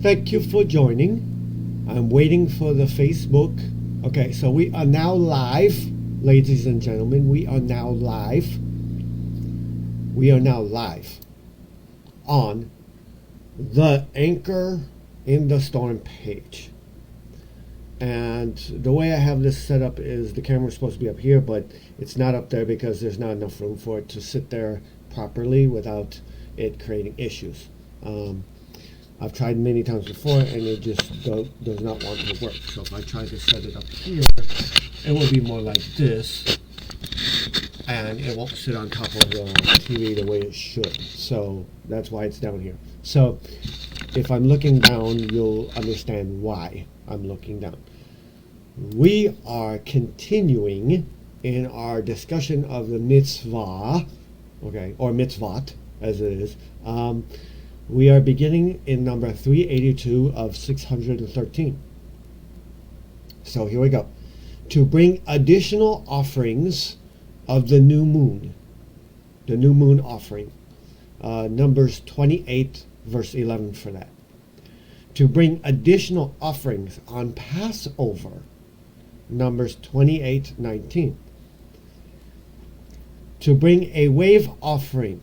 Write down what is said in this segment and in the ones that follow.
Thank you for joining. I'm waiting for the Facebook. Okay, so we are now live, ladies and gentlemen. We are now live. We are now live on the Anchor in the Storm page. And the way I have this set up is the camera's supposed to be up here, but it's not up there because there's not enough room for it to sit there properly without it creating issues. I've tried many times before and it just does not want to work. So if I try to set it up here, it will be more like this, and it won't sit on top of the TV the way it should. So that's why it's down here. So if I'm looking down, you'll understand why I'm looking down. We are continuing in our discussion of the mitzvah, okay, or mitzvot as it is. We are beginning in number 382 of 613. So here we go. To bring additional offerings of the new moon offering. Numbers 28 verse 11 for that. To bring additional offerings on Passover. Numbers 28:19. To bring a wave offering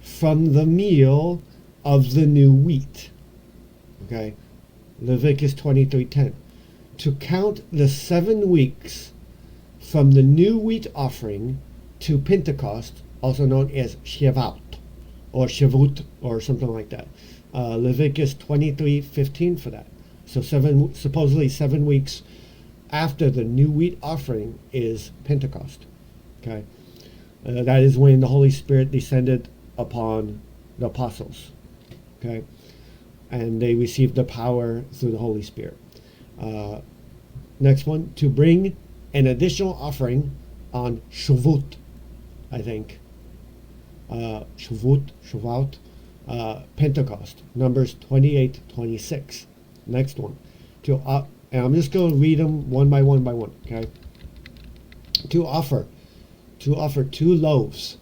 from the meal of the new wheat. Okay, Leviticus 23:10. To count the 7 weeks from the new wheat offering to Pentecost, also known as Shavuot or Shavut or something like that. Leviticus 23:15 for that. So supposedly 7 weeks after the new wheat offering is Pentecost. Okay, that is when the Holy Spirit descended upon the apostles. Okay, and they received the power through the Holy Spirit. Next one, to bring an additional offering on Shavuot, I think. Shavuot, Pentecost, Numbers 28:26. Next one, and I'm just going to read them one by one. Okay, to offer 2 loaves,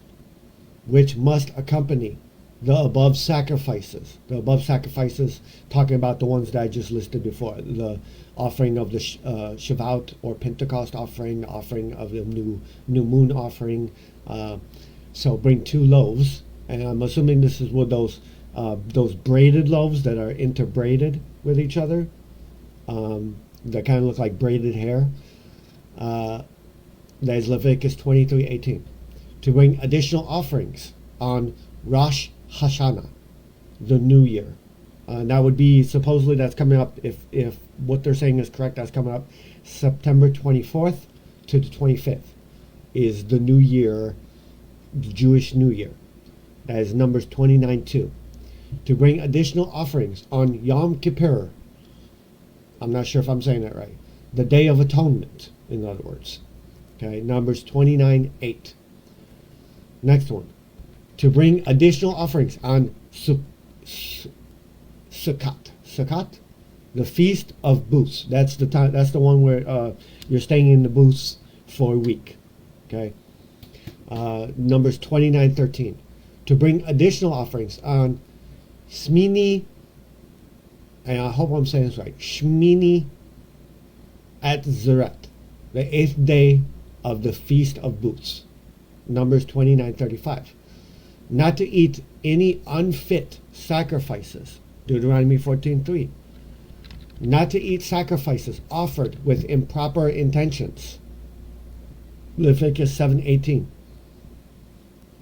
which must accompany the above sacrifices. The above sacrifices, talking about the ones that I just listed before. The offering of the Shavuot or Pentecost offering, the offering of the new moon offering. So bring 2 loaves, and I'm assuming this is what those braided loaves that are interbraided with each other. That kind of look like braided hair. That is Leviticus 23:18. To bring additional offerings on Rosh Hashanah, the new year. That would be, supposedly that's coming up, if what they're saying is correct, that's coming up September 24th to the 25th is the new year, the Jewish New Year. That is Numbers 29:2. To bring additional offerings on Yom Kippur. I'm not sure if I'm saying that right. The Day of Atonement, in other words. Okay, Numbers 29:8. Next one. To bring additional offerings on Sukkot, the Feast of Booths. That's the time. That's the one where you're staying in the booths for a week. Okay. Numbers 29:13. To bring additional offerings on Shmini, and I hope I'm saying this right. Shmini Atzeret, the 8th day of the Feast of Booths. Numbers 29:35. Not to eat any unfit sacrifices. Deuteronomy 14:3. Not to eat sacrifices offered with improper intentions. Leviticus 7:18.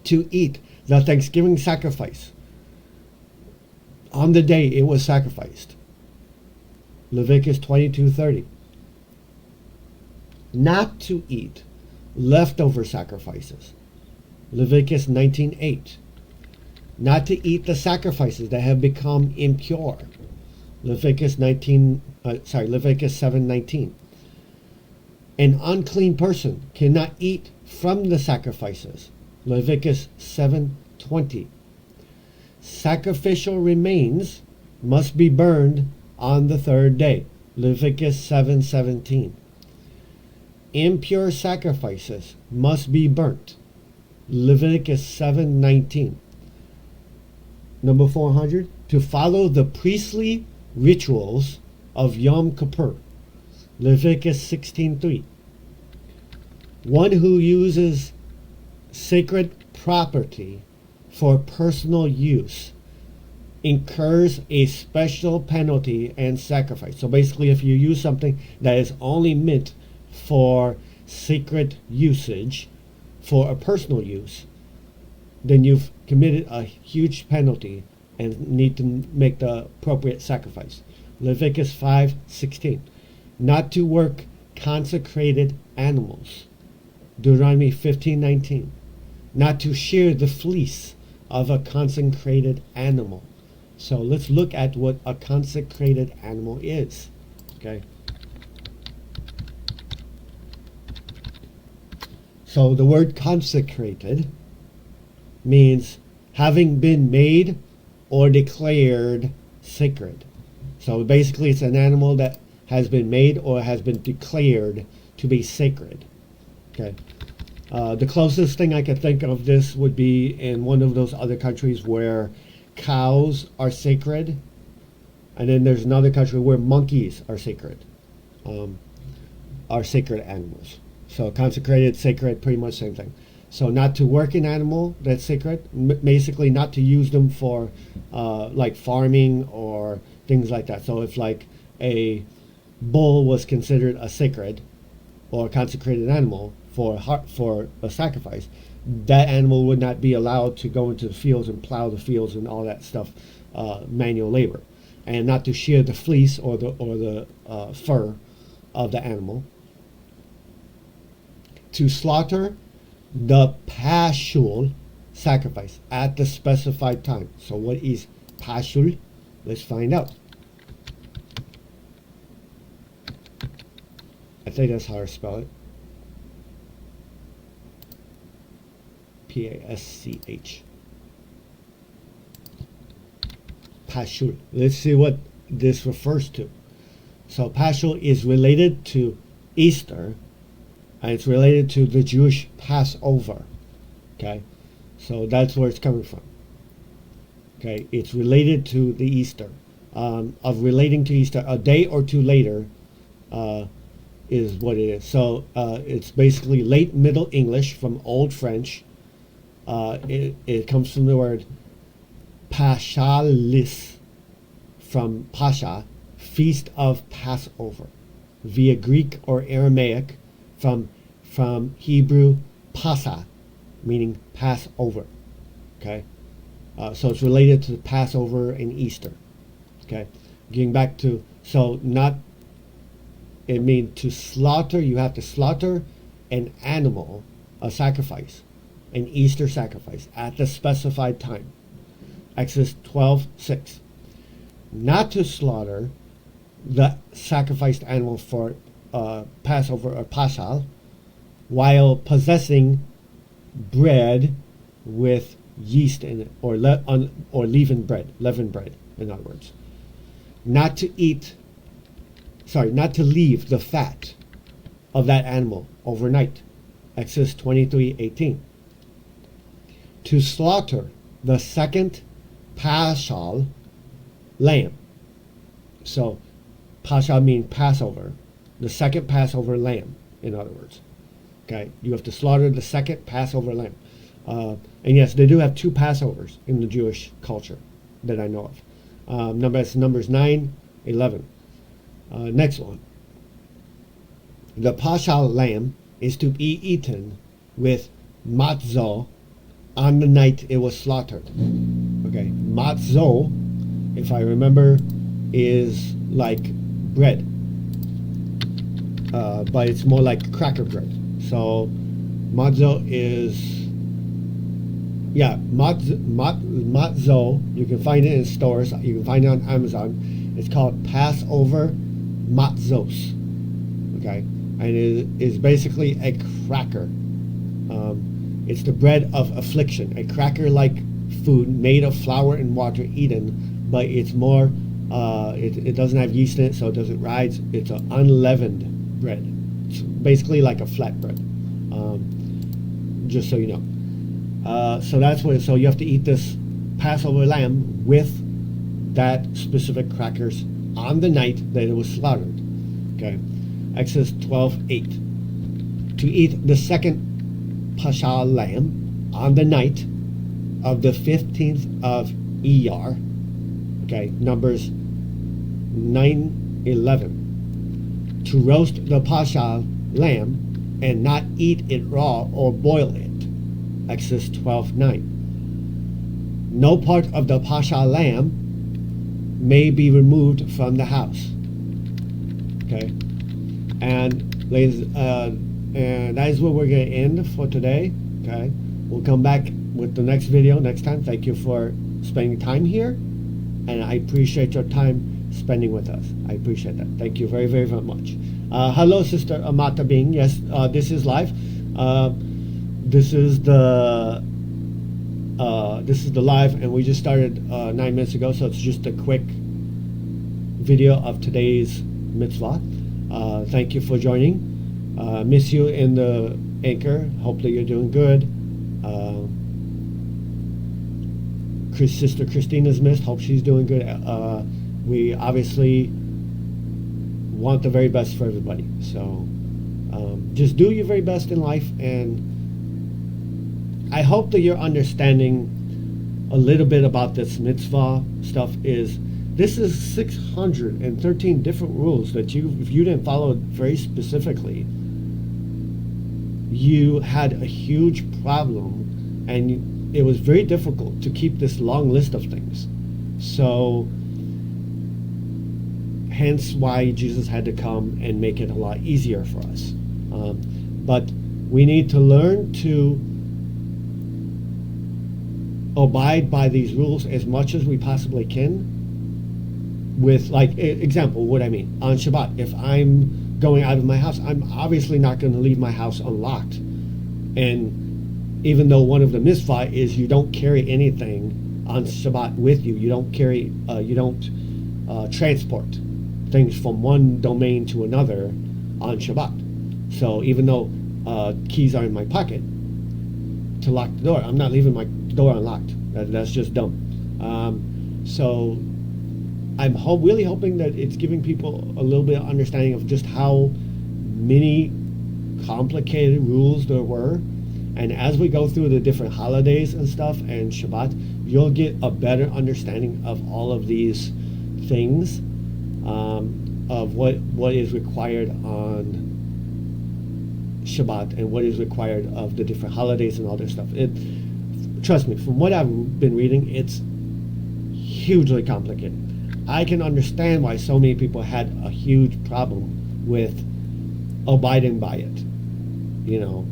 To eat the Thanksgiving sacrifice on the day it was sacrificed. Leviticus 22:30. Not to eat leftover sacrifices. Leviticus 19:8. Not to eat the sacrifices that have become impure. Leviticus 7:19. An unclean person cannot eat from the sacrifices. Leviticus 7:20. Sacrificial remains must be burned on the 3rd day. Leviticus 7:17. Impure sacrifices must be burnt. Leviticus 7:19. Number 400, to follow the priestly rituals of Yom Kippur. Leviticus 16:3. One who uses sacred property for personal use incurs a special penalty and sacrifice. So basically, if you use something that is only meant for sacred usage, for a personal use, then you've committed a huge penalty and need to make the appropriate sacrifice. Leviticus 5:16. Not to work consecrated animals. Deuteronomy 15:19. Not to shear the fleece of a consecrated animal. So let's look at what a consecrated animal is. Okay. So the word consecrated means having been made or declared sacred. So basically it's an animal that has been made or has been declared to be sacred. Okay. The closest thing I could think of this would be in one of those other countries where cows are sacred, and then there's another country where monkeys are sacred animals. So consecrated, sacred, pretty much same thing. So not to work an animal that's sacred, basically not to use them for like farming or things like that. So if like a bull was considered a sacred or a consecrated animal for a sacrifice, that animal would not be allowed to go into the fields and plow the fields and all that stuff, manual labor, and not to shear the fleece or the fur of the animal. To slaughter the paschal sacrifice at the specified time. So what is paschal? Let's find out. I think that's how I spell it. Pasch. Paschal. Let's see what this refers to. So paschal is related to Easter, and it's related to the Jewish Passover. Okay, so that's where it's coming from. Okay, it's related to the Easter. Of relating to Easter, a day or two later is what it is. So it's basically late Middle English from Old French. It comes from the word Paschalis, from Pascha, Feast of Passover, via Greek or Aramaic, from Hebrew Pasa, meaning Passover. Okay, so it's related to Passover and Easter. Okay, getting back to, so not, it means to slaughter. You have to slaughter an animal, a sacrifice, an Easter sacrifice at the specified time. Exodus 12:6. Not to slaughter the sacrificed animal for Passover or Paschal while possessing bread with yeast in it, or leavened bread, in other words. Not to leave the fat of that animal overnight. Exodus 23:18. To slaughter the second Paschal lamb. So Paschal means Passover. The second Passover lamb, in other words. Okay, you have to slaughter the second Passover lamb. And yes, they do have two Passovers in the Jewish culture that I know of. Numbers 9:11. Next one. The Paschal lamb is to be eaten with matzah on the night it was slaughtered. Okay, matzah, if I remember, is like bread, but it's more like cracker bread. So matzah is, matzah. You can find it in stores. You can find it on Amazon. It's called Passover matzos. Okay, and it is basically a cracker. It's the bread of affliction, a cracker-like food made of flour and water eaten, but it's more, it doesn't have yeast in it, so it doesn't rise. It's an unleavened bread. It's basically like a flat bread, just so you know. So that's what, so you have to eat this Passover lamb with that specific crackers on the night that it was slaughtered. Okay, Exodus 12:8. To eat the second Paschal lamb on the night of the 15th of Iyar. Okay, Numbers 9:11. To roast the Paschal lamb and not eat it raw or boil it. Exodus 12:9. No part of the Paschal lamb may be removed from the house. Okay, and ladies, and that is where we're going to end for today. Okay, we'll come back with the next video next time. Thank you for spending time here, and I appreciate your time spending with us. I appreciate that. Thank you very, very, very much. Hello, Sister Amata Bing. Yes, this is live. This is the live, and we just started 9 minutes ago, so it's just a quick video of today's mitzvah. Thank you for joining. Miss you in the anchor. Hope that you're doing good. Sister Christina's missed. Hope she's doing good. We obviously want the very best for everybody. So just do your very best in life, and I hope that you're understanding a little bit about this mitzvah stuff. This is 613 different rules that if you didn't follow it very specifically, you had a huge problem, and it was very difficult to keep this long list of things. So hence why Jesus had to come and make it a lot easier for us. But we need to learn to abide by these rules as much as we possibly can. With, like, example, what I mean, on Shabbat, if I'm going out of my house, I'm obviously not going to leave my house unlocked. And even though one of the mitzvah is you don't carry anything on Shabbat with you, you don't transport things from one domain to another on Shabbat. So even though keys are in my pocket to lock the door, I'm not leaving my door unlocked. That's just dumb. So I'm really hoping that it's giving people a little bit of understanding of just how many complicated rules there were. And as we go through the different holidays and stuff and Shabbat, you'll get a better understanding of all of these things, of what is required on Shabbat and what is required of the different holidays and all this stuff. Trust me, from what I've been reading, it's hugely complicated. I can understand why so many people had a huge problem with abiding by it,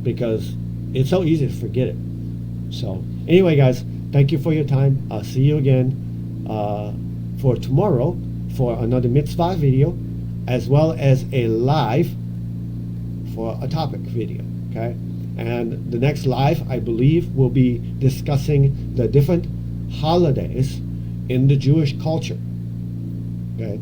because it's so easy to forget it. So anyway, guys, thank you for your time. I'll see you again for tomorrow for another mitzvah video, as well as a live for a topic video. Okay, and the next live, I believe, will be discussing the different holidays in the Jewish culture. Okay.